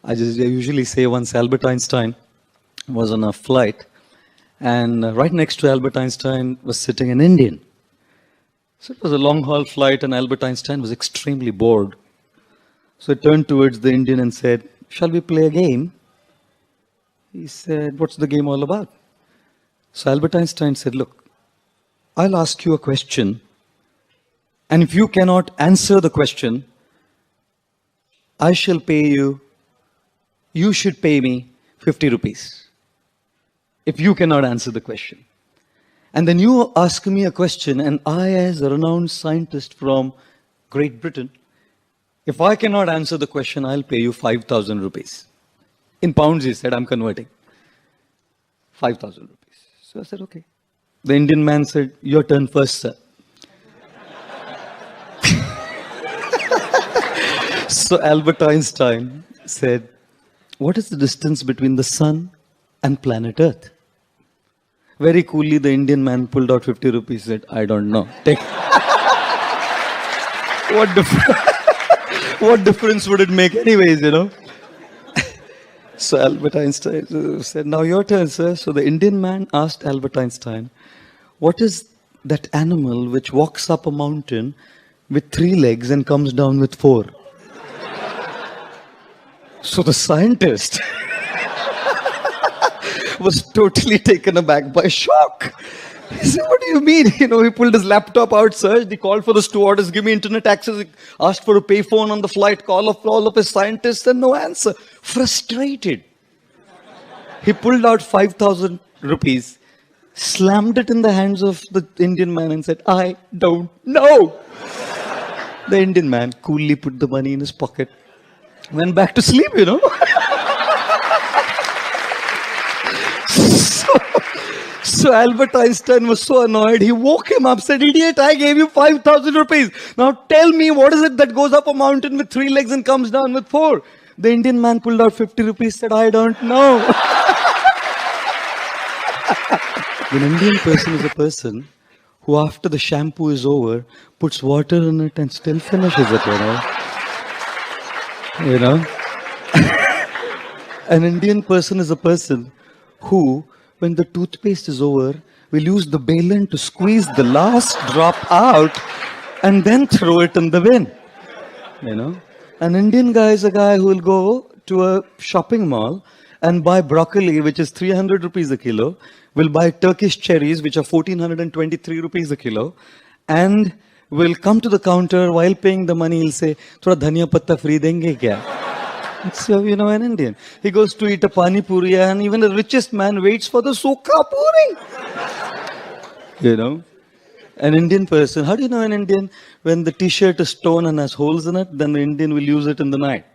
I usually say once Albert Einstein was on a flight, and right next to Albert Einstein was sitting an Indian. So it was a long haul flight, and Albert Einstein was extremely bored. So he turned towards the Indian and said, "Shall we play a game?" He said, "What's the game all about?" So Albert Einstein said, "Look, I'll ask you a question, and if you cannot answer the question, I shall pay you, you should pay me 50 rupees. If you cannot answer the question. And then you ask me a question, and I, as a renowned scientist from Great Britain, if I cannot answer the question, I'll pay you 5,000 rupees. In pounds, he said, I'm converting. 5,000 rupees. So I said, okay. The Indian man said, your turn first, sir. So Albert Einstein said, what is the distance between the sun and planet Earth? Very coolly, the Indian man pulled out 50 rupees, said, I don't know. Take. What difference would it make anyways, you know? So Albert Einstein said, now your turn, sir. So the Indian man asked Albert Einstein, what is that animal which walks up a mountain with 3 legs and comes down with 4? So the scientist was totally taken aback by shock. He said, what do you mean? You know, he pulled his laptop out, searched, he called for the stewardess, give me internet access, he asked for a payphone on the flight, call of all of his scientists, and no answer. Frustrated. He pulled out 5,000 rupees, slammed it in the hands of the Indian man and said, I don't know. The Indian man coolly put the money in his pocket, went back to sleep, you know. So Albert Einstein was so annoyed, he woke him up, said, idiot, I gave you 5,000 rupees. Now tell me, what is it that goes up a mountain with 3 legs and comes down with 4? The Indian man pulled out 50 rupees, said, I don't know. An Indian person is a person who, after the shampoo is over, puts water in it and still finishes it, you know. You know? An Indian person is a person who, when the toothpaste is over, will use the baleen to squeeze the last drop out and then throw it in the bin. You know? An Indian guy is a guy who will go to a shopping mall and buy broccoli, which is 300 rupees a kilo, will buy Turkish cherries, which are 1,423 rupees a kilo, and will come to the counter while paying the money, he'll say, "Thoda dhania patta free denge kya?" So, you know, an Indian. He goes to eat a pani puri, and even the richest man waits for the sukha puri. You know? An Indian person, how do you know an Indian? When the t-shirt is torn and has holes in it, then the Indian will use it in the night.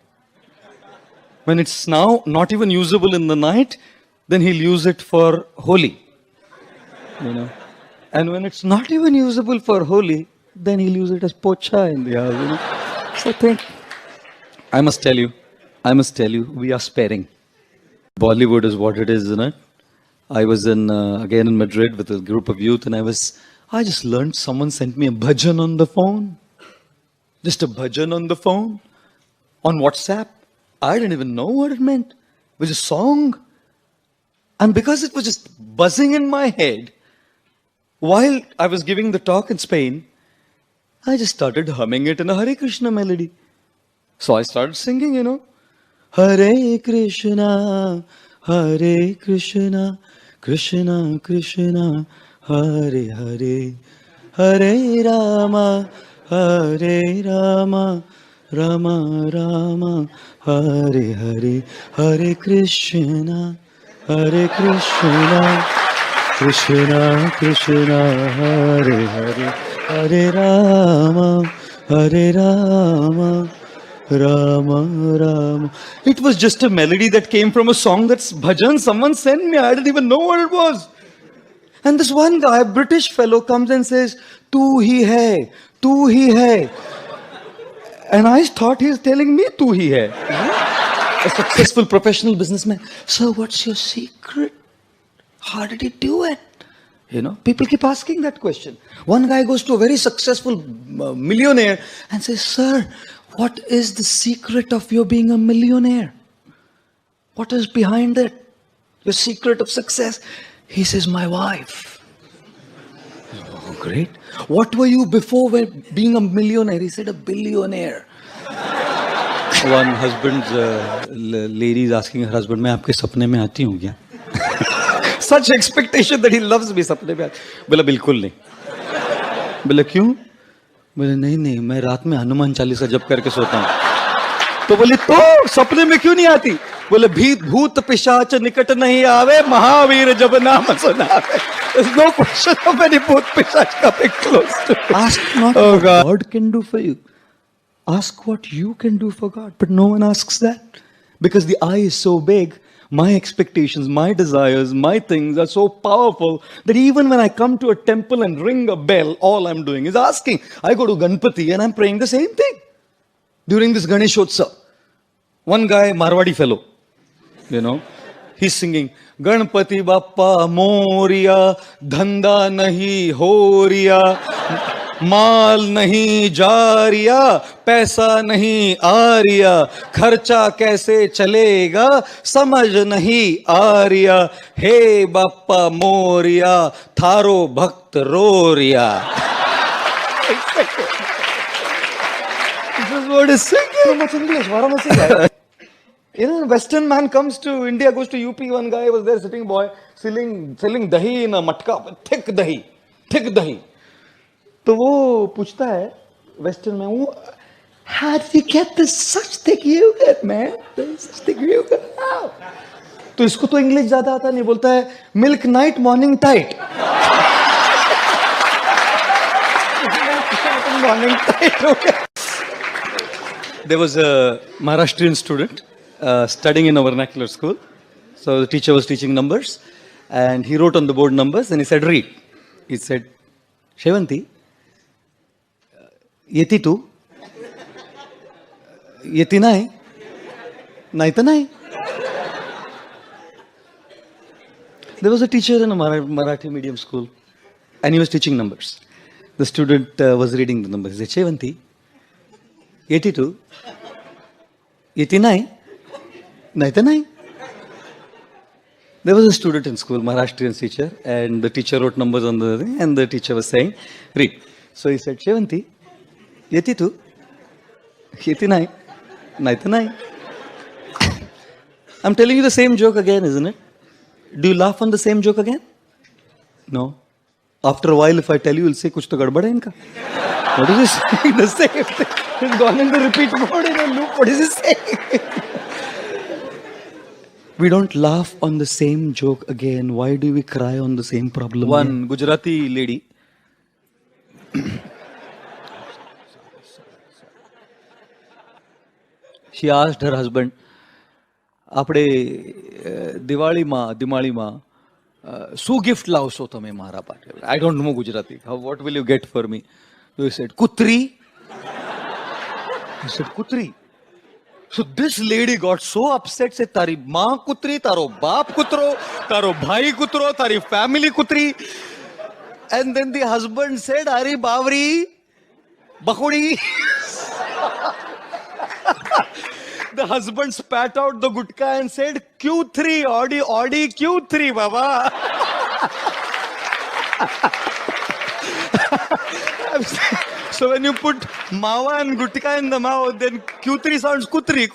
When it's now not even usable in the night, then he'll use it for Holi. You know? And when it's not even usable for Holi, then he'll use it as pocha in the house. You know? So I think, I must tell you, we are sparing. Bollywood is what it is, isn't it? I was again in Madrid with a group of youth, and I just learned someone sent me a bhajan on the phone. Just a bhajan on the phone. On WhatsApp. I didn't even know what it meant. It was a song. And because it was just buzzing in my head, while I was giving the talk in Spain, I just started humming it in a Hare Krishna melody. So I started singing, you know. Hare Krishna, Krishna Krishna, Hare Hare, Hare Rama, Rama Rama, Hare Hare, Hare Krishna, Krishna Krishna, Hare Hare, Hare Rama, Rama. It was just a melody that came from a song that's bhajan someone sent me. I didn't even know what it was. And this one guy, a British fellow, comes and says, Tu hi hai. And I thought he's telling me tu hi hai. A successful professional businessman. So what's your secret? How did he do it? You know, people keep asking that question. One guy goes to a very successful millionaire and says, sir, what is the secret of your being a millionaire? What is behind it? Your secret of success? He says, my wife. Oh, great. What were you before being a millionaire? He said, a billionaire. One husband's lady is asking her husband, मैं आपके सपने में आती हूँ क्या? Such expectation that he loves me सपने में. बोला बिल्कुल नहीं. बोला क्यों? बोले नहीं मैं रात में हनुमान चालीसा जप करके सोता हूँ. तो बोले तो सपने में क्यों नहीं आती? बोले भूत पिशाच निकट नहीं आवे, महावीर जब नाम सुनावे. There's no question of any bhoot pichach coming close to you. Ask not what God can do for you. Ask what you can do for God. But no one asks that. Because the eye is so big, my expectations, my desires, my things are so powerful that even when I come to a temple and ring a bell, all I'm doing is asking. I go to Ganpati and I'm praying the same thing. During this Ganeshotsav, one guy, Marwadi fellow, he's singing, Ganpati Bappa Moria, Dhanda nahi horiya, माल नहीं जा रिया, पैसा नहीं आ रिया, खर्चा कैसे चलेगा समझ नहीं आ रिया, हे बाप्पा मोरिया थारो भक्त रो रिया. This is what is singing. So much English. What am I saying? Western man comes to India, goes to UP. One guy was there, sitting boy, selling dahi in a matka, thick dahi. तो वो पूछता है western में, वो how did you get this such thick yogurt man, such thick yogurt? तो इसको तो English ज्यादा आता नहीं, बोलता है milk night morning tight. Morning tight. There was a Maharashtrian student studying in a vernacular school. So the teacher was teaching numbers and he wrote on the board numbers and he said read. He said Shevanti, येती तू, येती नाही, नाही तर नाही. There was a teacher in a Marathi medium school and he was teaching numbers. The student was reading the numbers. He said, Shevanti, येती तू, येती नाही, नाही तर नाही. There was a student in school, Maharashtrian teacher, and the teacher wrote numbers on the thing and the teacher was saying, read. So he said, Shevanti, येती तू, येती नाही, नाही तर नाही. I'm telling you the same joke again, isn't it? Do you laugh on the same joke again? No. After a while, if I tell you, you'll say, कुछ तो गड़बड़ है इनका. What is he saying? The same thing. He's gone into repeat mode in a loop. What is he saying? We don't laugh on the same joke again. Why do we cry on the same problem? One Gujarati lady. She asked her husband, આપણે દિવાળીમાં શું gift લાવશો તમે મારા માટે? I don't know Gujarati. What will you get for me? So he said, kutri. He said, kutri. So this lady got so upset, said, તારી માં કુતરી, તારો બાપ કૂતરો, તારો ભાઈ કૂતરો, તારી family કૂતરી. And then the husband said, અરે Bawri, બકુડી. The husband spat out the gutka and said, Q3, Audi Q3, Baba. So when you put mawa and gutka in the mouth, then Q3 sounds kutri.